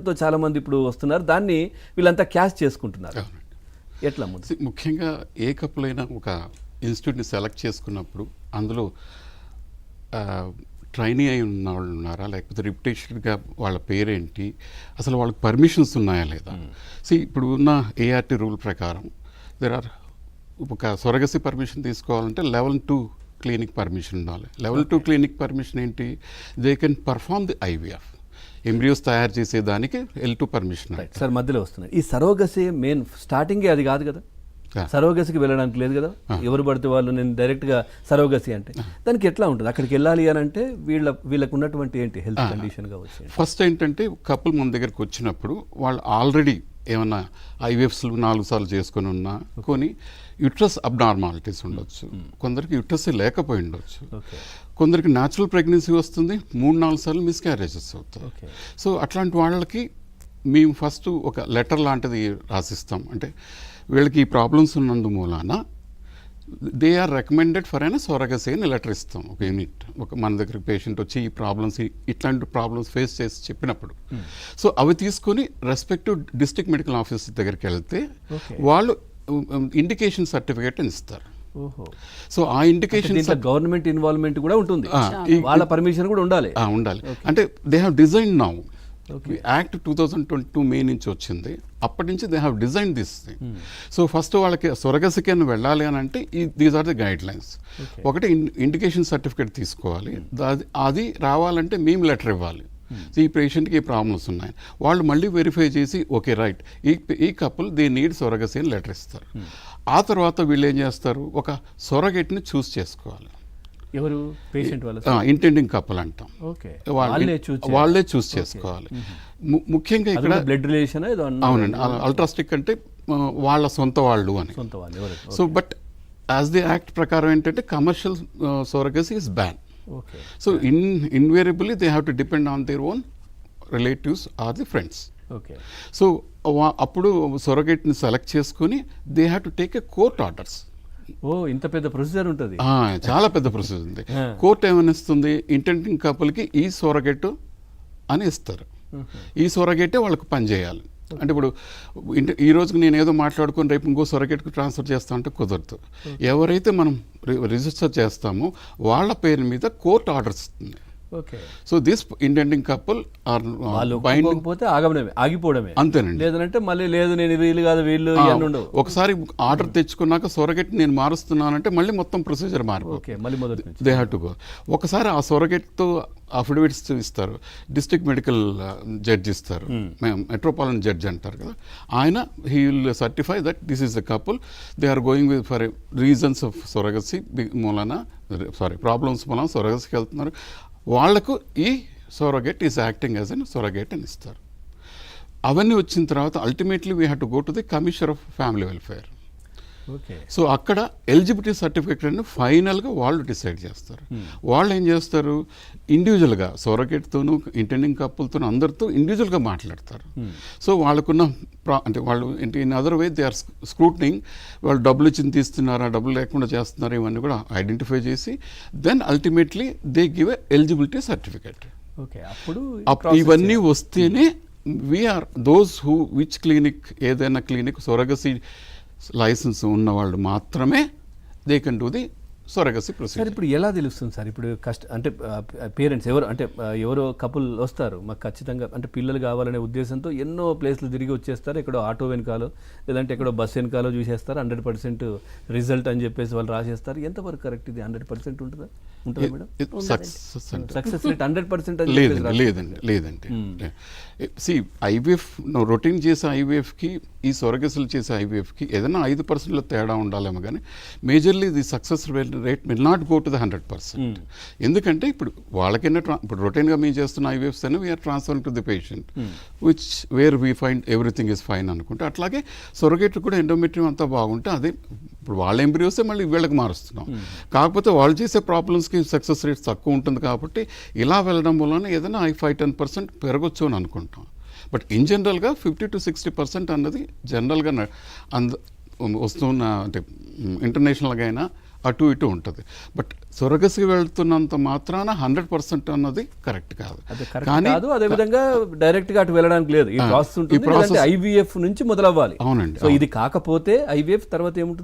తో చాలా మంది ఇప్పుడు వస్తున్నారు, దాన్ని వీళ్ళంతా క్యాష్ చేసుకుంటున్నారు. ఎట్లా ముఖ్యంగా ఏ కపుల్ అయినా ఒక ఇన్స్టిట్యూట్ని సెలెక్ట్ చేసుకున్నప్పుడు అందులో ట్రైనీ అయి ఉన్న వాళ్ళు ఉన్నారా, లేకపోతే రిప్యుటేషన్గా వాళ్ళ పేరేంటి, అసలు వాళ్ళకి పర్మిషన్స్ ఉన్నాయా లేదా. ఇప్పుడు ఉన్న ఏఆర్టీ రూల్ ప్రకారం ఒక సొరగసి పర్మిషన్ తీసుకోవాలంటే లెవెల్ 2 క్లినిక్ పర్మిషన్ ఉండాలి. లెవెల్ 2 క్లినిక్ పర్మిషన్ ఏంటి, they can perform the IVF, embryos తయారు చేసేదానికి L2 పర్మిషన్. సార్ మధ్యలో వస్తున్నాయి ఈ సరోగసి మెయిన్ స్టార్టింగే అది కాదు కదా, సరోగసికి వెళ్ళడానికి లేదు కదా. ఎవరు పడితే వాళ్ళు నేను డైరెక్ట్గా సరోగసి అంటే దానికి ఎట్లా ఉంటుంది, అక్కడికి వెళ్ళాలి అని అంటే వీళ్ళకు ఉన్నటువంటి ఏంటి హెల్త్ కండిషన్ కావచ్చు. ఫస్ట్ ఏంటంటే కపుల్ మన దగ్గరికి వచ్చినప్పుడు వాళ్ళు ఆల్రెడీ ఏమన్నా ఐవీఎఫ్స్లు 4 సార్లు చేసుకొని ఉన్నా, కొన్ని యుట్రస్ అబ్నార్మాలిటీస్ ఉండొచ్చు, కొందరికి యుట్రస్ లేకపోయి ఉండొచ్చు, కొందరికి న్యాచురల్ ప్రెగ్నెన్సీ వస్తుంది, 3-4 సార్లు మిస్క్యారేజెస్ అవుతాయి. సో అట్లాంటి వాళ్ళకి మేము ఫస్ట్ ఒక లెటర్ లాంటిది రాసిస్తాం. అంటే వీళ్ళకి ఈ ప్రాబ్లమ్స్ ఉన్నందు మూలాన దే ఆర్ రికమెండెడ్ ఫర్ అయినా సొరగసి అని లెటర్ ఇస్తాం. ఒక యూనిట్ మన దగ్గరికి పేషెంట్ వచ్చి ఈ ప్రాబ్లమ్స్ ఇట్లాంటి ప్రాబ్లమ్స్ ఫేస్ చేసి చెప్పినప్పుడు సో అవి తీసుకొని రెస్పెక్టివ్ డిస్ట్రిక్ట్ మెడికల్ ఆఫీసర్ దగ్గరికి వెళ్తే వాళ్ళు ఇండికేషన్ సర్టిఫికేట్ అని ఇస్తారు. సో ఆ ఇండికేషన్ గవర్నమెంట్ ఇన్వాల్వ్మెంట్ కూడా ఉంటుంది, వాళ్ళ పర్మిషన్ కూడా ఉండాలి. అంటే they have design now act 2022 మే నుంచి వచ్చింది, అప్పటి నుంచి they have design this thing. So first వాళ్ళకి సొరగసికి వెళ్ళాలి అని అంటే these are the guidelines. ఒకటి ఇండికేషన్ సర్టిఫికేట్ తీసుకోవాలి, అది రావాలంటే మేము లెటర్ ఇవ్వాలి, ఈ పేషెంట్కి ఈ ప్రాబ్లమ్స్ ఉన్నాయి, వాళ్ళు మళ్ళీ వెరిఫై చేసి ఓకే రైట్ ఈ కపుల్ దే నీడ్ సొరగసి అని లెటర్ ఇస్తారు. ఆ తర్వాత వీళ్ళు ఏం చేస్తారు, ఒక సొరగేట్ని చూస్ చేసుకోవాలి. ఎవరు పేషెంట్ వాళ్ళ ఇంటెండింగ్ కపుల్ అంటాం, వాళ్ళే చూస్ చేసుకోవాలి. ముఖ్యంగా ఇక్కడ బ్లడ్ రిలేషన్. అవునండి, అల్ట్రాస్టిక్ అంటే వాళ్ళ సొంత వాళ్ళు అని. So but as the act ప్రకారం ఏంటంటే commercial surrogacy is ban. So invariably they have to depend on their own relatives or the friends. So అప్పుడు సొరగేట్ని సెలెక్ట్ చేసుకుని they have to take a court orders. ఇంత పెద్ద procedure ఉంటుంది, చాలా పెద్ద ప్రొసీజర్ ఉంది. కోర్టు ఏమనిస్తుంది, ఇంటెండింగ్ కపుల్కి ఈ సొరగేట్ అని ఇస్తారు, ఈ సొరగేటే వాళ్ళకి పనిచేయాలి. అంటే ఇప్పుడు ఈ రోజుకి నేను ఏదో మాట్లాడుకొని రేపు ఇంకో సొరగేట్కి ట్రాన్స్ఫర్ చేస్తా అంటే కుదరదు. ఎవరైతే మనం రిజిస్టర్ చేస్తామో వాళ్ళ పేరు మీద కోర్టు ఆర్డర్స్ ఇస్తుంది. So this intending couple are binding పోతే ఆగిపోవడమే అంతేనండి. లేదంటే మళ్ళీ లేదు నేను వీళ్ళు కాదు వీళ్ళు. ఒకసారి ఆర్డర్ తెచ్చుకున్నాక సొరగేట్ నేను మారుస్తున్నానంటే మళ్ళీ మొత్తం ప్రొసీజర్ మారిపోతుంది, దే హ్యావ్ టు గో. ఒకసారి ఆ సొరగేట్తో అఫిడవిట్స్ ఇస్తారు, డిస్ట్రిక్ట్ మెడికల్ జడ్జి ఇస్తారు, మెట్రోపాలిటన్ జడ్జి అంటారు కదా, ఆయన he will certify that this is the couple, they are going with for reasons of surrogacy మూలన ప్రాబ్లమ్స్ మూలన సొరగసికి వెళ్తున్నారు. వాళ్లకు ఈ surrogate is acting as an surrogate అని ఇస్తారు. అవన్నీ వచ్చిన తర్వాత ultimately we have to go to the commissioner of family welfare. So అక్కడ ఎలిజిబిలిటీ సర్టిఫికేట్ అని ఫైనల్గా వాళ్ళు డిసైడ్ చేస్తారు. వాళ్ళు ఏం చేస్తారు, ఇండివిజువల్గా సొరగేట్తోనూ ఇంటెండింగ్ కపుల్తోనూ అందరితో ఇండివిజువల్గా మాట్లాడతారు. సో వాళ్ళకున్న అంటే వాళ్ళు in other way they are scrutinising, వాళ్ళు డబ్బులు ఇచ్చి తీస్తున్నారా డబ్బులు లేకుండా చేస్తున్నారా ఇవన్నీ కూడా ఐడెంటిఫై చేసి then ultimately they give a eligibility certificate. ఇవన్నీ వస్తేనే we are those who which clinic, ఏదైనా క్లినిక్ సొరగసి లైసెన్స్ ఉన్నవాళ్ళు మాత్రమే they can do the surrogacy procedure. Sir ఇప్పుడు ఎలా తెలుస్తుంది సార్, ఇప్పుడు అంటే పేరెంట్స్ ఎవరో కపుల్ వస్తారు, మాకు ఖచ్చితంగా అంటే పిల్లలు కావాలనే ఉద్దేశంతో ఎన్నో ప్లేస్లు తిరిగి వచ్చేస్తారు, ఎక్కడో ఆటో వెనకాలో లేదంటే ఎక్కడో బస్ వెనకాలో చూసేస్తారు, 100% రిజల్ట్ అని చెప్పేసి వాళ్ళు రాసేస్తారు. ఎంతవరకు కరెక్ట్ ఇది? 100% ఉంటుందా మేడం? సక్సెస్ రేట్ 100% లేదండి. సి ఐవీఎఫ్ రొటీన్ చేసే ఐవీఎఫ్కి ఈ సొరగసులు చేసే ఐవీఎఫ్కి ఏదైనా 5% తేడా ఉండాలేమో కానీ majorly the success rate will not go to the 100%. ఎందుకంటే ఇప్పుడు వాళ్ళకైనా ఇప్పుడు రొటీన్గా మేము చేస్తున్న ఐవీఎఫ్స్ అయినా we're transferring to the patient which where we find everything is fine అనుకుంటే, అట్లాగే సొరగేట్ కూడా ఎండోమెట్రియం అంతా బాగుంటే అదే ఇప్పుడు వాళ్ళ ఎంబ్రియోసే మళ్ళీ వీళ్ళకి మారుస్తున్నాం. కాకపోతే వాళ్ళు చేసే ప్రాబ్లమ్స్కి సక్సెస్ రేట్స్ తక్కువ ఉంటుంది కాబట్టి ఇలా వెళ్ళడం వలన ఏదైనా 5-10% పెరగొచ్చు అని అనుకుంటాం. బట్ ఇన్ జనరల్గా 50 to 60% అన్నది జనరల్గా వస్తున్న అంటే ఇంటర్నేషనల్గా అయినా అటు ఇటు ఉంటుంది. బట్ సొరగసికి వెళ్తున్నంత మాత్రాన 100% అన్నది కరెక్ట్ కాదు. అది కరెక్ట్ కాదు. అదే విధంగా డైరెక్ట్ గా అటు వెళ్ళడానికి లేదు. ఈ ప్రాసెస్ ఉంటుంది. ఐవీఎఫ్ నుంచి మొదలవ్వాలి. అవునండి. సో ఇది కాకపోతే ఐవీఎఫ్ తర్వాత ఏముంటుంది?